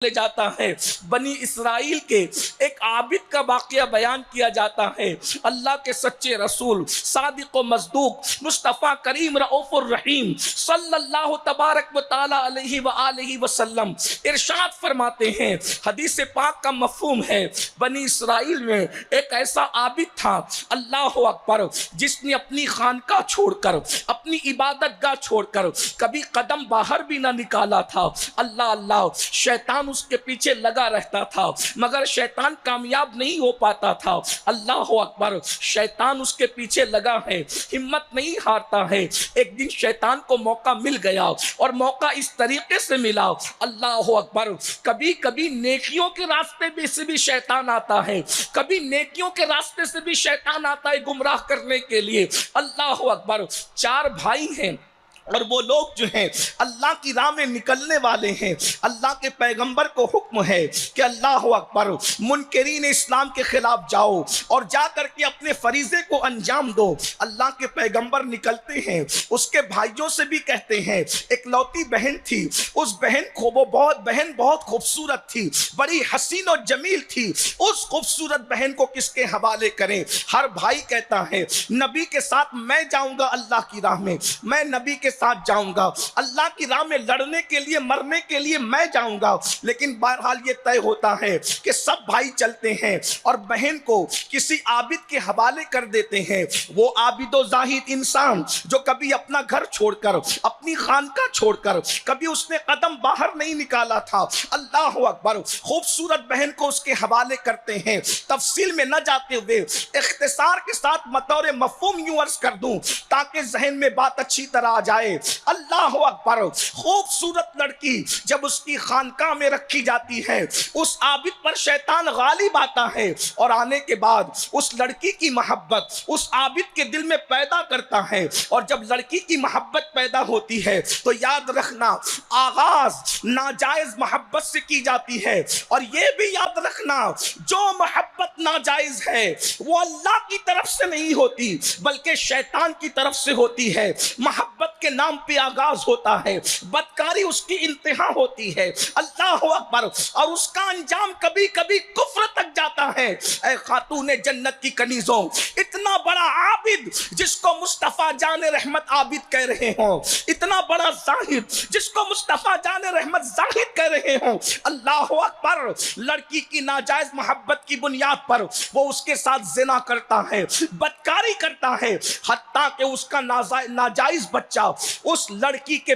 ले जाता है। बनी इसराइल के एक आबिद का वाकया बयान किया जाता है। अल्लाह के सच्चे रसूल सादिक व मज़दूक मुस्तफ़ा करीम रऊफ़ुर रहीम सल्लल्लाहु तबारक व तआला अलैहि व आलिहि वसल्लम इरशाद फरमाते हैं, हदीस पाक का मफ़हूम है, बनी इसराइल में एक ऐसा आबिद था, अल्लाह अकबर, जिसने अपनी खानका छोड़कर, अपनी इबादत गाह छोड़कर कभी कदम बाहर भी ना निकाला था। अल्लाह अल्लाह, शैतान उसके पीछे लगा रहता था मगर शैतान कामयाब नहीं हो पाता था। अल्लाह अकबर, शैतान उसके पीछे लगा है, हिम्मत नहीं हारता है। एक दिन शैतान को मौका मिल गया और मौका इस तरीके से मिला, अल्लाह अकबर, कभी कभी नेकियों के रास्ते में से भी शैतान आता है, कभी नेकियों के रास्ते से भी शैतान आता है गुमराह करने के लिए। अल्लाह अकबर, चार भाई हैं और वो लोग जो हैं अल्लाह की राह में निकलने वाले हैं। अल्लाह के पैगंबर को हुक्म है कि अल्लाह अकबर, मुनकरीन इस्लाम के खिलाफ जाओ और जा करके अपने फरीजे को अंजाम दो। अल्लाह के पैगंबर निकलते हैं, उसके भाइयों से भी कहते हैं। एक लौती बहन थी, उस बहन को वो बहुत खूबसूरत थी, बड़ी हसीन और जमील थी। उस खूबसूरत बहन को किसके हवाले करें? हर भाई कहता है नबी के साथ मैं जाऊंगा, अल्लाह की राह में मैं नबी के साथ जाऊंगा, अल्लाह की राह में लड़ने के लिए, मरने के लिए मैं जाऊंगा। लेकिन बहरहाल ये तय होता है कि सब भाई चलते हैं और बहन को किसी आबिद के हवाले कर देते हैं। वो आबिदो जाहिद इंसान जो कभी अपना घर छोड़कर, अपनी खानका छोड़कर कभी उसने कदम बाहर नहीं निकाला था, अल्लाह अकबर, खूबसूरत बहन को उसके हवाले करते हैं। तफसील में न जाते हुए इख्तिसार के साथ मतौर मफहूम यूं अर्ज कर दूं ताकि जहन में बात अच्छी तरह आ जाए। अल्लाह अकबर, खूबसूरत लड़की जब उसकी खानका में रखी जाती है, उस आबिद पर शैतान गालिब आता है और आने के बाद उस लड़की की मोहब्बत उस आबिद के दिल में पैदा करता है। और जब लड़की की मोहब्बत पैदा होती है तो याद रखना, आगाज नाजायज मोहब्बत से की जाती है। और यह भी याद रखना, जो मोहब्बत नाजायज है वो अल्लाह की तरफ से नहीं होती बल्कि शैतान की तरफ से होती है। मोहब्बत के नाम पे आगाज होता है, बदकारी उसकी इंतहा होती है। अल्लाह अकबर, और उसका अंजाम कभी कभी कुफ्र तक जाता है। ऐ खातूने जन्नत की कनीजों, इतना बड़ा आबिद जिसको मुस्तफा जान रहमत आबिद कह रहे हो, इतना बड़ा जाहिद जिसको मुस्तफा जान रहमत जाहिद कह रहे हो, अल्लाह अकबर, लड़की की नाजायज मोहब्बत की बुनियाद पर वो उसके साथ जिना करता है, बदकारी करता है, हत्ता कि उसका नाजायज बच्चा उस लड़की के